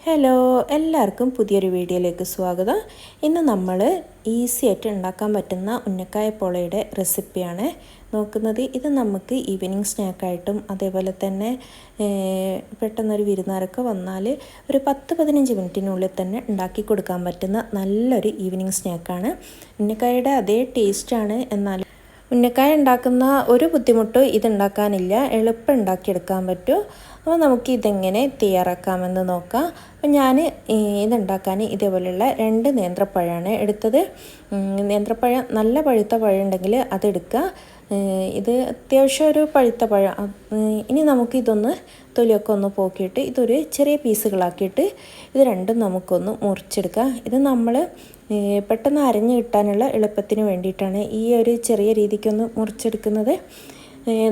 Hello, എല്ലാവർക്കും പുതിയൊരു വീഡിയോയിലേക്ക് സ്വാഗതം. ഇന്ന് നമ്മൾ ഈസി ആയിട്ട് ഉണ്ടാക്കാൻ പറ്റുന്ന ഉന്നക്കായ പോളയുടെ റെസിപ്പിയാണ് നോക്കുന്നത്. ഇത് നമുക്ക് ഈവനിങ് സ്നാക്കായിട്ടും അതേപോലെ തന്നെ പെട്ടെന്നൊരു വിരുന്നാരൊക്കെ വന്നാൽ ഒരു 10-15 മിനിറ്റിനുള്ളിൽ തന്നെ ഉണ്ടാക്കി കൊടുക്കാൻ പറ്റുന്ന നല്ലൊരു ഈവനിങ് സ്നാക്കാണ്. ഉന്നക്കായയുടെ അതേ ടേസ്റ്റാണ്. എന്നാൽ ഉന്നക്കായ ഉണ്ടാക്കുന്ന ഒരു ബുദ്ധിമുട്ടും ഇതുണ്ടാക്കാനില്ല, എളുപ്പം ഉണ്ടാക്കിയെടുക്കാൻ പറ്റും. അപ്പോൾ നമുക്ക് ഇതെങ്ങനെ തയ്യാറാക്കാമെന്ന് നോക്കാം. അപ്പോൾ ഞാൻ ഇതുണ്ടാക്കാൻ ഇതേപോലെയുള്ള 2 നേന്ത്രപ്പഴമാണ് എടുത്തത്. നേന്ത്രപ്പഴം നല്ല പഴുത്ത പഴം ഉണ്ടെങ്കിൽ അതെടുക്കുക. ഇത് അത്യാവശ്യം ഒരു പഴുത്ത പഴം. ഇനി നമുക്കിതൊന്ന് തൊലിയൊക്കെ ഒന്ന് പോക്കിയിട്ട് ഇതൊരു ചെറിയ പീസുകളാക്കിയിട്ട് ഇത് രണ്ടും നമുക്കൊന്ന് മുറിച്ചെടുക്കാം. ഇത് നമ്മൾ പെട്ടെന്ന് അരഞ്ഞു കിട്ടാനുള്ള എളുപ്പത്തിന് വേണ്ടിയിട്ടാണ് ഈ ഒരു ചെറിയ രീതിക്കൊന്ന് മുറിച്ചെടുക്കുന്നത്.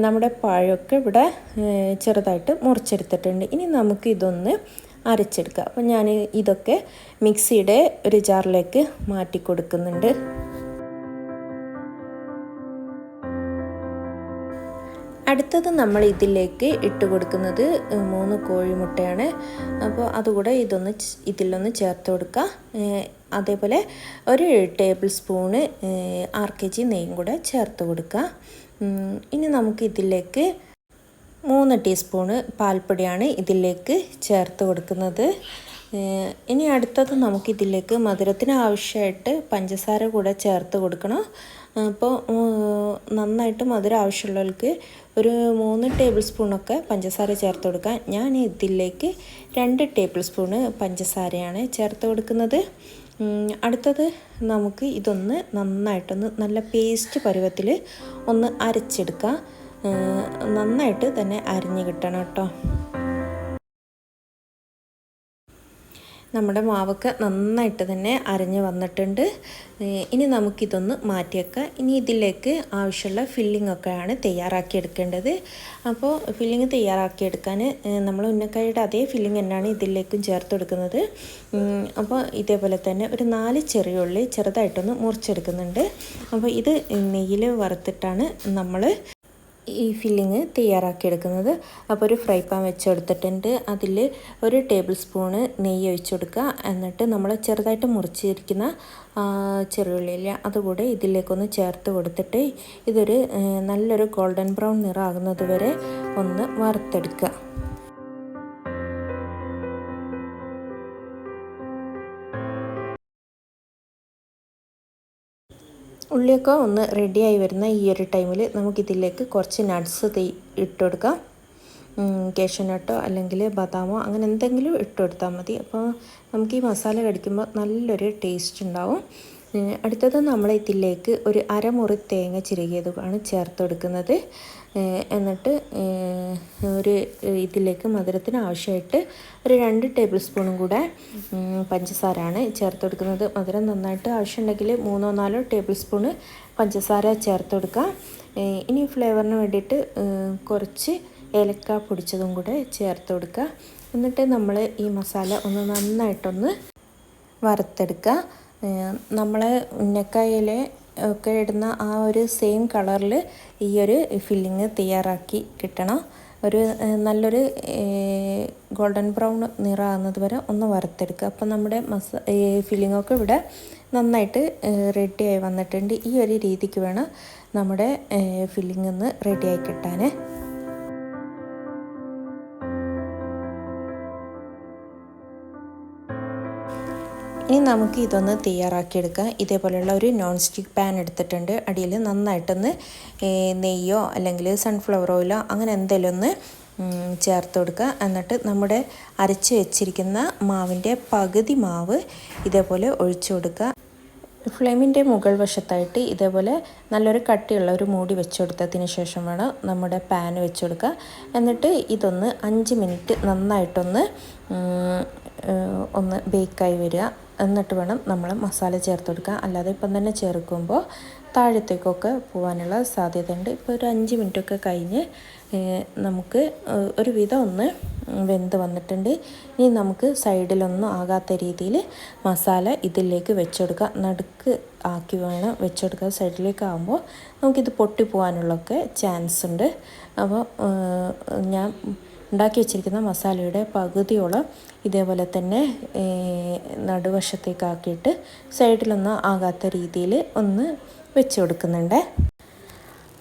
നമ്മുടെ പഴമൊക്കെ ഇവിടെ ചെറുതായിട്ട് മുറിച്ചെടുത്തിട്ടുണ്ട്. ഇനി നമുക്ക് ഇതൊന്ന് അരച്ചെടുക്കാം. അപ്പോൾ ഞാൻ ഇതൊക്കെ മിക്സിയുടെ ഒരു ജാറിലേക്ക് മാറ്റി കൊടുക്കുന്നുണ്ട്. അടുത്തത് നമ്മൾ ഇതിലേക്ക് ഇട്ട് കൊടുക്കുന്നത് 3 കോഴിമുട്ടയാണ്. അപ്പോൾ അതുകൂടെ ഇതിലൊന്ന് ചേർത്ത് കൊടുക്കുക. അതേപോലെ ഒരു ടേബിൾ സ്പൂണ് RKG നെയ്യും കൂടെ ചേർത്ത് കൊടുക്കുക. ഇനി നമുക്ക് ഇതിലേക്ക് 3 ടീസ്പൂണ് പാൽപ്പൊടിയാണ് ഇതിലേക്ക് ചേർത്ത് കൊടുക്കുന്നത്. ഇനി അടുത്തത് നമുക്കിതിലേക്ക് മധുരത്തിന് ആവശ്യമായിട്ട് പഞ്ചസാര കൂടെ ചേർത്ത് കൊടുക്കണം. അപ്പോൾ നന്നായിട്ട് മധുരം ആവശ്യമുള്ളവർക്ക് ഒരു 3 ടേബിൾ സ്പൂണൊക്കെ പഞ്ചസാര ചേർത്ത് കൊടുക്കാം. ഞാൻ ഇതിലേക്ക് 2 ടേബിൾ സ്പൂണ് പഞ്ചസാരയാണ് ചേർത്ത് കൊടുക്കുന്നത്. അടുത്തത് നമുക്ക് ഇതൊന്ന് നന്നായിട്ടൊന്ന് നല്ല പേസ്റ്റ് പരുവത്തിൽ ഒന്ന് അരച്ചെടുക്കാം. നന്നായിട്ട് തന്നെ അരിഞ്ഞ് കിട്ടണം കേട്ടോ. നമ്മുടെ മാവൊക്കെ നന്നായിട്ട് തന്നെ അരഞ്ഞ് വന്നിട്ടുണ്ട്. ഇനി നമുക്കിതൊന്ന് മാറ്റിയേക്കാം. ഇനി ഇതിലേക്ക് ആവശ്യമുള്ള ഫില്ലിങ്ങൊക്കെയാണ് തയ്യാറാക്കിയെടുക്കേണ്ടത്. അപ്പോൾ ഫില്ലിങ് തയ്യാറാക്കിയെടുക്കാൻ നമ്മൾ ഉന്നക്കായയുടെ അതേ ഫില്ലിങ് തന്നെയാണ് ഇതിലേക്കും ചേർത്ത് കൊടുക്കുന്നത്. അപ്പോൾ ഇതേപോലെ തന്നെ ഒരു 4 ചെറിയ ഉള്ളി ചെറുതായിട്ടൊന്ന് മുറിച്ചെടുക്കുന്നുണ്ട്. അപ്പോൾ ഇത് നെയ്യിൽ വറുത്തിട്ടാണ് നമ്മൾ ഈ ഫില്ലിങ് തയ്യാറാക്കിയെടുക്കുന്നത്. അപ്പോൾ ഒരു ഫ്രൈ പാൻ വെച്ചെടുത്തിട്ടുണ്ട്. അതിൽ ഒരു ടേബിൾ സ്പൂണ് നെയ്യ് ഒഴിച്ചു കൊടുക്കുക. എന്നിട്ട് നമ്മൾ ചെറുതായിട്ട് മുറിച്ചിരിക്കുന്ന ചെറുള്ളിയില്ല അതുകൂടെ ഇതിലേക്കൊന്ന് ചേർത്ത് കൊടുത്തിട്ട് ഇതൊരു നല്ലൊരു ഗോൾഡൻ ബ്രൗൺ നിറമാകുന്നത് വരെ ഒന്ന് വറുത്തെടുക്കുക. ഉള്ളിയൊക്കെ ഒന്ന് റെഡിയായി വരുന്ന ഈ ഒരു ടൈമിൽ നമുക്കിതിലേക്ക് കുറച്ച് നട്ട്സ് ഇട്ട് കൊടുക്കാം. കാഷ്യൂനട്ടോ അല്ലെങ്കിൽ ബദാമോ അങ്ങനെ എന്തെങ്കിലും ഇട്ട് കൊടുത്താൽ മതി. അപ്പോൾ നമുക്ക് ഈ മസാല കടിക്കുമ്പോൾ നല്ലൊരു ടേസ്റ്റ് ഉണ്ടാവും. അടുത്തത് നമ്മൾ ഇതിലേക്ക് ഒരു അരമുറി തേങ്ങ ചിരകിയതാണ് ചേർത്ത് കൊടുക്കുന്നത്. എന്നിട്ട് ഇതിലേക്ക് മധുരത്തിന് ആവശ്യമായിട്ട് ഒരു 2 ടേബിൾ സ്പൂണും കൂടെ പഞ്ചസാരയാണ് ചേർത്ത് കൊടുക്കുന്നത്. മധുരം നന്നായിട്ട് ആവശ്യമുണ്ടെങ്കിൽ 3-4 ടേബിൾ സ്പൂണ് പഞ്ചസാര ചേർത്ത് കൊടുക്കുക. ഇനി ഫ്ലേവറിന് വേണ്ടിയിട്ട് കുറച്ച് ഏലക്ക പൊടിച്ചതും കൂടെ ചേർത്ത് കൊടുക്കുക. എന്നിട്ട് നമ്മൾ ഈ മസാല ഒന്ന് നന്നായിട്ടൊന്ന് വറുത്തെടുക്കുക. നമ്മൾ ഉന്നക്കായയിൽ ഒക്കെ ഇടുന്ന ആ ഒരു സെയിം കളറിൽ ഈ ഒരു ഫില്ലിങ് തയ്യാറാക്കി കിട്ടണം. ഒരു നല്ലൊരു ഗോൾഡൻ ബ്രൗൺ നിറമാകുന്നത് വരെ ഒന്ന് വറുത്തെടുക്കുക. അപ്പോൾ നമ്മുടെ ഫില്ലിങ്ങൊക്കെ ഇവിടെ നന്നായിട്ട് റെഡിയായി വന്നിട്ടുണ്ട്. ഈ ഒരു രീതിക്ക് വേണം നമ്മുടെ ഫില്ലിങ് ഒന്ന് റെഡിയായി കിട്ടാൻ. ഇനി നമുക്ക് ഇതൊന്ന് തയ്യാറാക്കിയെടുക്കാം. ഇതേപോലെയുള്ള ഒരു നോൺ സ്റ്റിക്ക് പാൻ എടുത്തിട്ടുണ്ട്. അടിയിൽ നന്നായിട്ടൊന്ന് നെയ്യോ അല്ലെങ്കിൽ സൺഫ്ലവർ ഓയിലോ അങ്ങനെ എന്തെങ്കിലും ഒന്ന് ചേർത്ത് കൊടുക്കുക. എന്നിട്ട് നമ്മുടെ അരച്ച് വെച്ചിരിക്കുന്ന മാവിൻ്റെ പകുതി മാവ് ഇതേപോലെ ഒഴിച്ചു കൊടുക്കുക. ഫ്ലെയിമിൻ്റെ മുകൾ വശത്തായിട്ട് ഇതേപോലെ നല്ലൊരു കട്ടിയുള്ള ഒരു മൂടി വെച്ച് കൊടുത്തതിന് ശേഷം വേണം നമ്മുടെ പാൻ വെച്ച് കൊടുക്കുക. എന്നിട്ട് ഇതൊന്ന് 5 മിനിറ്റ് നന്നായിട്ടൊന്ന് ബേക്കായി വരിക. എന്നിട്ട് വേണം നമ്മൾ മസാല ചേർത്ത് കൊടുക്കുക. അല്ലാതെ ഇപ്പം തന്നെ ചേർക്കുമ്പോൾ താഴത്തേക്കൊക്കെ പോകാനുള്ള സാധ്യതയുണ്ട്. ഇപ്പോൾ ഒരു 5 മിനിറ്റൊക്കെ കഴിഞ്ഞ് നമുക്ക് ഒരുവിധം ഒന്ന് വെന്ത് വന്നിട്ടുണ്ട്. ഇനി നമുക്ക് സൈഡിലൊന്നും ആകാത്ത രീതിയിൽ മസാല ഇതിലേക്ക് വെച്ചെടുക്കുക. നടുക്ക് ആക്കി വേണം വെച്ചെടുക്കുക. സൈഡിലേക്ക് ആകുമ്പോൾ നമുക്കിത് പൊട്ടിപ്പോകാനുള്ളൊക്കെ ചാൻസ് ഉണ്ട്. അപ്പോൾ ഞാൻ ഉണ്ടാക്കി വെച്ചിരിക്കുന്ന മസാലയുടെ പകുതിയോളം ഇതേപോലെ തന്നെ നടുവശത്തേക്കാക്കിയിട്ട് സൈഡിലൊന്നും ആകാത്ത രീതിയിൽ ഒന്ന് വെച്ച് കൊടുക്കുന്നുണ്ട്.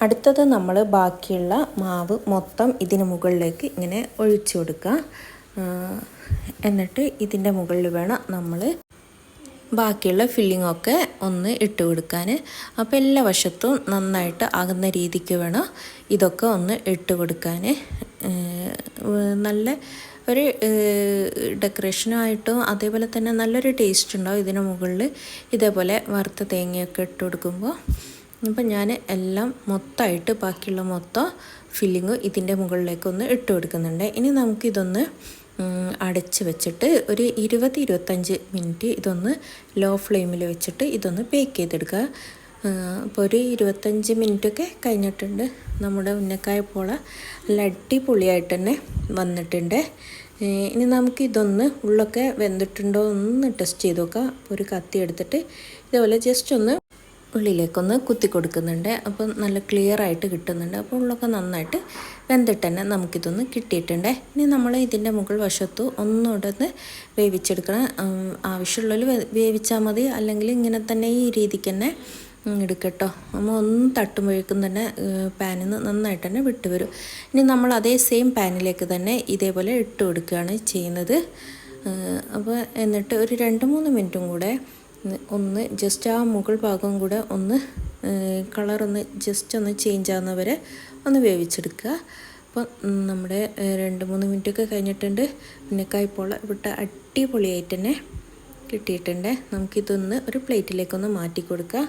അടുത്തത് നമ്മൾ ബാക്കിയുള്ള മാവ് മൊത്തം ഇതിന് മുകളിലേക്ക് ഇങ്ങനെ ഒഴിച്ചു കൊടുക്കുക. എന്നിട്ട് ഇതിൻ്റെ മുകളിൽ വേണം നമ്മൾ ബാക്കിയുള്ള ഫില്ലിങ്ങൊക്കെ ഒന്ന് ഇട്ട് കൊടുക്കാൻ. അപ്പോൾ എല്ലാ വശത്തും നന്നായിട്ട് ആകുന്ന രീതിക്ക് വേണം ഇതൊക്കെ ഒന്ന് ഇട്ട് കൊടുക്കാൻ. നല്ല ഒരു ഡെക്കറേഷനായിട്ടും അതേപോലെ തന്നെ നല്ലൊരു ടേസ്റ്റ് ഉണ്ടാവും ഇതിന് മുകളിൽ ഇതേപോലെ വറുത്ത തേങ്ങയൊക്കെ ഇട്ട് കൊടുക്കുമ്പോൾ. അപ്പം ഞാൻ എല്ലാം മൊത്തമായിട്ട് ബാക്കിയുള്ള മൊത്തം ഫില്ലിങ് ഇതിൻ്റെ മുകളിലേക്കൊന്ന് ഇട്ട് കൊടുക്കുന്നുണ്ട്. ഇനി നമുക്കിതൊന്ന് അടച്ച് വെച്ചിട്ട് ഒരു 20-25 മിനിറ്റ് ഇതൊന്ന് ലോ ഫ്ലെയിമിൽ വെച്ചിട്ട് ഇതൊന്ന് ബേക്ക് ചെയ്തെടുക്കുക. അപ്പോൾ ഒരു 25 മിനിറ്റൊക്കെ കഴിഞ്ഞിട്ടുണ്ട്. നമ്മുടെ ഉന്നക്കായ പോള നല്ല അടിപൊളിയായിട്ട് തന്നെ വന്നിട്ടുണ്ട്. ഇനി നമുക്ക് ഇതൊന്ന് ഉള്ളൊക്കെ വെന്തിട്ടുണ്ടോ ഒന്ന് ടെസ്റ്റ് ചെയ്ത് നോക്കാം. ഒരു കത്തി എടുത്തിട്ട് ഇതേപോലെ ജസ്റ്റ് ഒന്ന് ഉള്ളിലേക്കൊന്ന് കുത്തി കൊടുക്കുന്നുണ്ട്. അപ്പം നല്ല ക്ലിയർ ആയിട്ട് കിട്ടുന്നുണ്ട്. അപ്പോൾ ഉള്ളൊക്കെ നന്നായിട്ട് വെന്തിട്ട് തന്നെ നമുക്കിതൊന്ന് കിട്ടിയിട്ടുണ്ട്. ഇനി നമ്മൾ ഇതിൻ്റെ മുകൾ വശത്ത് ഒന്നുകൂടെ ഒന്ന് വേവിച്ചെടുക്കണം. ആവശ്യമുള്ളതിൽ വേവിച്ചാൽ മതി, അല്ലെങ്കിൽ ഇങ്ങനെ തന്നെ ഈ രീതിക്ക് തന്നെ എടുക്കട്ടോ. നമ്മൾ ഒന്ന് തട്ടുമ്പോഴേക്കും തന്നെ പാനിൽ നിന്ന് നന്നായിട്ട് തന്നെ വിട്ട് വരും. ഇനി നമ്മൾ അതേ സെയിം പാനിലേക്ക് തന്നെ ഇതേപോലെ ഇട്ട് കൊടുക്കുകയാണ് ചെയ്യുന്നത്. അപ്പോൾ എന്നിട്ട് ഒരു 2-3 മിനിറ്റും കൂടെ ഒന്ന് ജസ്റ്റ് ആ മുകൾ ഭാഗം കൂടെ ഒന്ന് കളറൊന്ന് ജസ്റ്റ് ഒന്ന് ചേഞ്ച് ആകുന്നവരെ ഒന്ന് വേവിച്ചെടുക്കുക. അപ്പോൾ നമ്മുടെ 2-3 മിനിറ്റൊക്കെ കഴിഞ്ഞിട്ടുണ്ട്. ഉന്നക്കായ പോള ഇവിടെ അടിപൊളിയായിട്ട് തന്നെ കിട്ടിയിട്ടുണ്ട്. നമുക്കിതൊന്ന് ഒരു പ്ലേറ്റിലേക്കൊന്ന് മാറ്റി കൊടുക്കുക.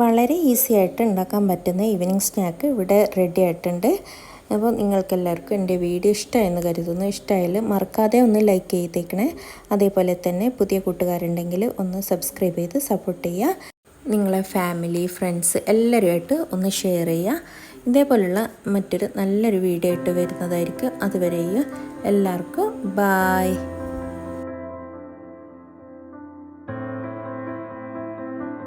വളരെ ഈസി ആയിട്ട് ഉണ്ടാക്കാൻ പറ്റുന്ന ഈവനിങ് സ്നാക്ക് ഇവിടെ റെഡി ആയിട്ടുണ്ട്. അപ്പോൾ നിങ്ങൾക്കെല്ലാവർക്കും എൻ്റെ വീഡിയോ ഇഷ്ടമായെന്ന് കരുതുന്നു. ഇഷ്ടമായാൽ മറക്കാതെ ഒന്ന് ലൈക്ക് ചെയ്തേക്കണേ. അതേപോലെ തന്നെ പുതിയ കൂട്ടുകാരുണ്ടെങ്കിൽ ഒന്ന് സബ്സ്ക്രൈബ് ചെയ്ത് സപ്പോർട്ട് ചെയ്യുക. നിങ്ങളെ ഫാമിലി, ഫ്രണ്ട്സ് എല്ലാവരുമായിട്ട് ഒന്ന് ഷെയർ ചെയ്യുക. ഇതേപോലുള്ള മറ്റൊരു നല്ലൊരു വീഡിയോ ആയിട്ട് വരുന്നതായിരിക്കും. അതുവരെയും എല്ലാവർക്കും ബായ്.